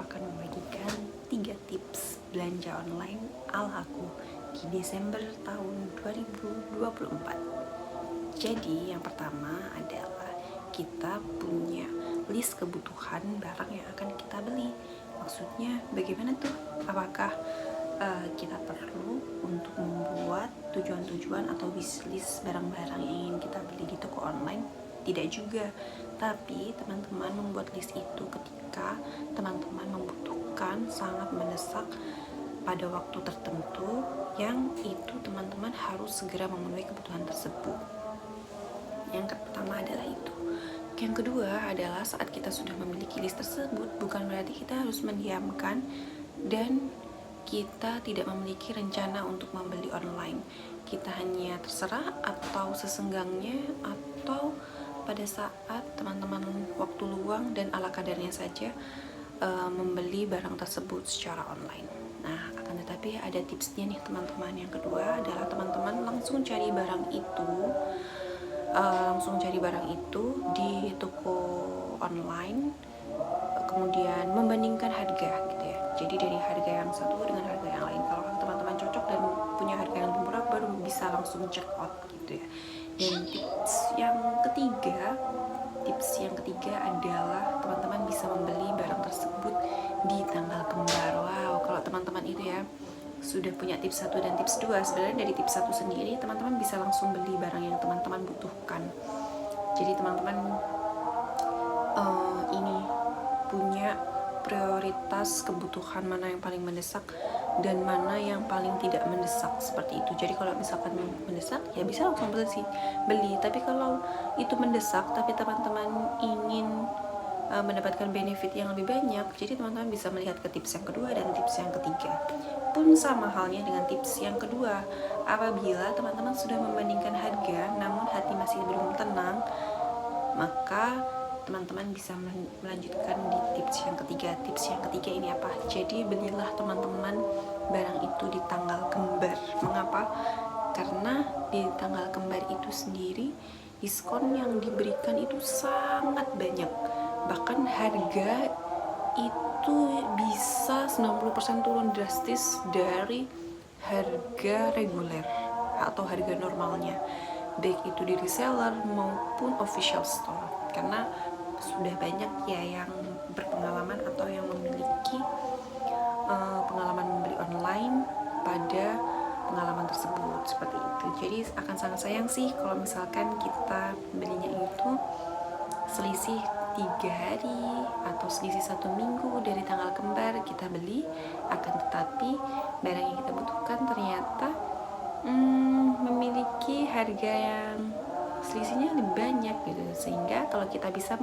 akan membagikan 3 tips belanja online ala aku di Desember tahun 2024. Jadi yang pertama adalah kita punya list kebutuhan barang yang akan kita beli. Maksudnya bagaimana tuh? Apakah kita perlu untuk membuat tujuan-tujuan atau wishlist barang-barang yang ingin kita beli di toko online? Tidak juga, tapi teman-teman membuat list itu ketika teman-teman membutuhkan, sangat mendesak pada waktu tertentu yang itu teman-teman harus segera memenuhi kebutuhan tersebut. Yang pertama adalah itu. Yang kedua adalah saat kita sudah memiliki list tersebut, bukan berarti kita harus mendiamkan dan kita tidak memiliki rencana untuk membeli online. Kita hanya terserah atau sesenggangnya, atau pada saat teman-teman waktu luang dan ala kadarnya saja membeli barang tersebut secara online. Nah, akan tetapi ada tipsnya nih teman-teman. Yang kedua adalah teman-teman langsung cari barang itu di toko online, kemudian membandingkan harga gitu ya. Jadi dari harga yang satu dengan harga yang lain, kalau teman-teman cocok dan punya harga yang murah, baru bisa langsung check out gitu ya. Dan tips yang ketiga adalah teman-teman bisa membeli barang tersebut di tanggal kembar. Wow, kalau teman-teman itu ya sudah punya tips 1 dan tips 2, sebenarnya dari tips 1 sendiri teman-teman bisa langsung beli barang yang teman-teman butuhkan. Jadi teman-teman ini punya prioritas kebutuhan mana yang paling mendesak dan mana yang paling tidak mendesak, seperti itu. Jadi kalau misalkan mendesak ya bisa langsung beli, tapi kalau itu mendesak tapi teman-teman ingin mendapatkan benefit yang lebih banyak, jadi teman-teman bisa melihat ke tips yang kedua dan tips yang ketiga. Pun sama halnya dengan tips yang kedua, apabila teman-teman sudah membandingkan harga namun hati masih belum tenang, maka teman-teman bisa melanjutkan di tips yang ketiga. Tips yang ketiga ini apa? Jadi belilah teman-teman barang itu di tanggal kembar. Mengapa? Karena di tanggal kembar itu sendiri diskon yang diberikan itu sangat banyak. Bahkan harga itu bisa 90% turun drastis dari harga reguler atau harga normalnya, baik itu di reseller maupun official store. Karena sudah banyak ya yang berpengalaman atau yang memiliki pengalaman membeli online pada pengalaman tersebut, seperti itu. Jadi akan sangat sayang sih kalau misalkan kita belinya itu selisih 3 hari atau selisih 1 minggu dari tanggal kembar kita beli, akan tetapi barang yang kita butuhkan ternyata memiliki harga yang selisihnya lebih banyak gitu. Sehingga kalau kita bisa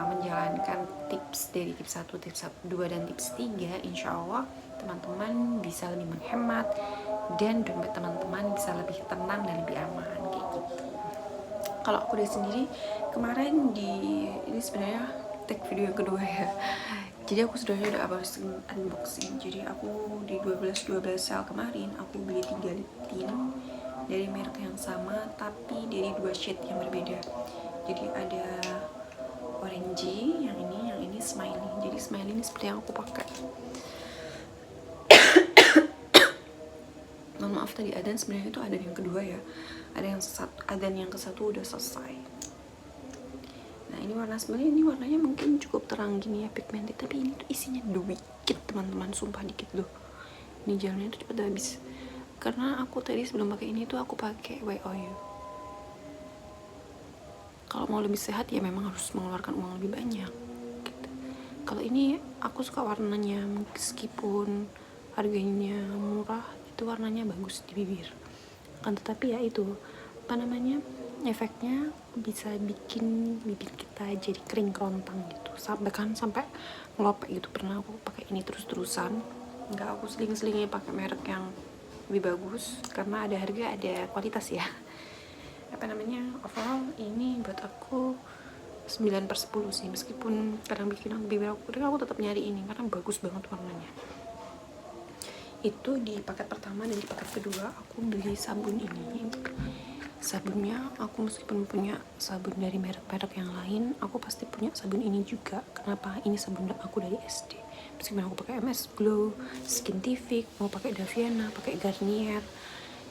menjalankan tips dari tips 1, tips 2 dan tips 3, insya Allah teman-teman bisa lebih menghemat dan dompet teman-teman bisa lebih tenang dan lebih aman kayak gitu. Kalau aku dari sendiri kemarin ini sebenarnya tag video yang kedua ya. Jadi aku sudah unboxing. Jadi aku di 12 sale kemarin aku beli 3 lip tint dari merek yang sama tapi dari 2 shade yang berbeda. Jadi ada orangey, yang ini smiley. Jadi smiley ini seperti yang aku pakai. Mohon maaf tadi adan, sebenarnya itu adan yang kedua ya. Adan yang ke satu udah selesai. Nah ini warnanya mungkin cukup terang gini ya, pigmented, tapi ini tuh isinya dikit teman-teman, sumpah dikit loh. Ini gelnya tuh cepet habis. Karena aku tadi sebelum pakai ini tuh aku pakai white oil. Kalau mau lebih sehat ya memang harus mengeluarkan uang lebih banyak gitu. Kalau ini aku suka warnanya, meskipun harganya murah, itu warnanya bagus di bibir. Kan tetapi ya itu efeknya bisa bikin bibir kita jadi kering kerontang gitu, sampai ngelopek gitu. Pernah aku pakai ini terus-terusan, nggak aku seling-selingnya pakai merek yang lebih bagus karena ada harga ada kualitas ya. Overall ini buat aku 9/10 sih, meskipun kadang bikin bibir aku kering, aku tetap nyari ini karena bagus banget warnanya. Itu di paket pertama. Dan di paket kedua aku beli sabun ini. sabunnya aku meskipun punya sabun dari merek-merek yang lain, aku pasti punya sabun ini juga. Kenapa? Ini sabun aku dari SD. Meskipun aku pakai MS Glow, Skintific, mau pakai Daviana, pakai Garnier,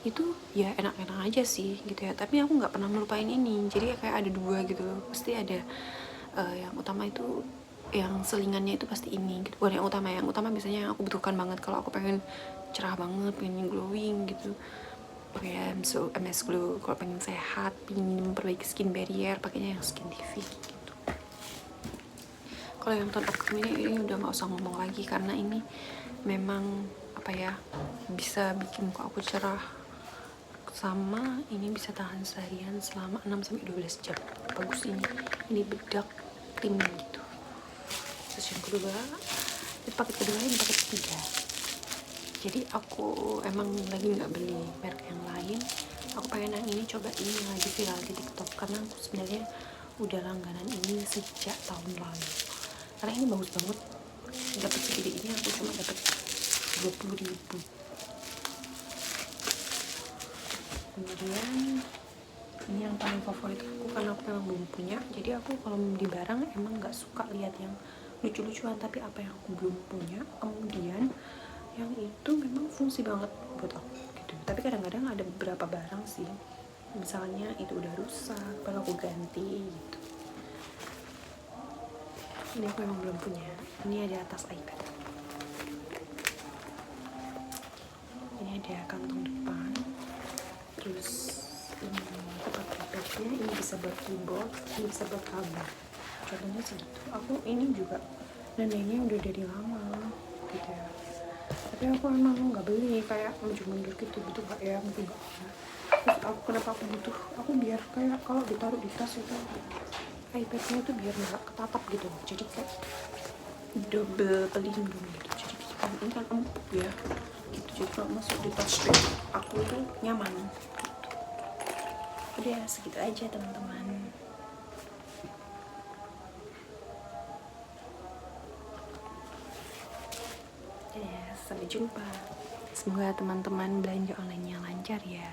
itu ya enak-enak aja sih gitu ya. Tapi aku nggak pernah melupain ini. Jadi kayak ada dua gitu. Pasti ada yang utama itu, yang selingannya itu pasti ini gitu. Bukan yang utama biasanya yang aku butuhkan banget kalau aku pengen cerah banget, pengen glowing gitu, pakai MS Glow. Kalau pengen sehat, pengen memperbaiki skin barrier, pakainya yang Skintific gitu. Kalau yang tone up cream ini udah nggak usah ngomong lagi, karena ini memang apa ya, bisa bikin muka aku cerah, sama ini bisa tahan seharian selama 6-12 jam. Bagus ini bedak krim gitu. Terus yang kedua, itu paket kedua, ini paket ketiga. Jadi aku emang lagi nggak beli merek yang lain, aku pengen yang ini, coba ini yang lagi viral di TikTok, karena aku sebenarnya udah langganan ini sejak tahun lalu, karena ini bagus banget. Dapat segede ini aku cuma dapat 20.000. Kemudian ini yang paling favorit aku, karena aku memang belum punya, jadi aku kalau di barang emang nggak suka lihat yang lucu-lucuan, tapi apa yang aku belum punya. Kemudian yang itu memang fungsi banget buat aku gitu. Tapi kadang-kadang ada beberapa barang sih, misalnya itu udah rusak baru aku ganti gitu. Ini aku memang belum punya. Ini ada atas iPad, ini ada kantong depan, terus ini tempat iPadnya, ini bisa buat keyboard, ini bisa buat kabel. Contohnya segitu. Aku ini juga neneknya udah dari lama gitu ya, tapi aku emang nggak beli, kayak mundur gitu nggak ya, mungkin nggak. Terus aku kenapa aku butuh, aku biar kayak kalau ditaruh di tas itu iPadnya itu biar nggak ketatap gitu, jadi kayak double pelindung gitu. Jadi ini kan empuk ya gitu, jadi kalau masuk di tas aku itu nyaman gitu. Udah segitu aja teman-teman. Ya, sampai jumpa. Semoga teman-teman belanja online-nya lancar ya.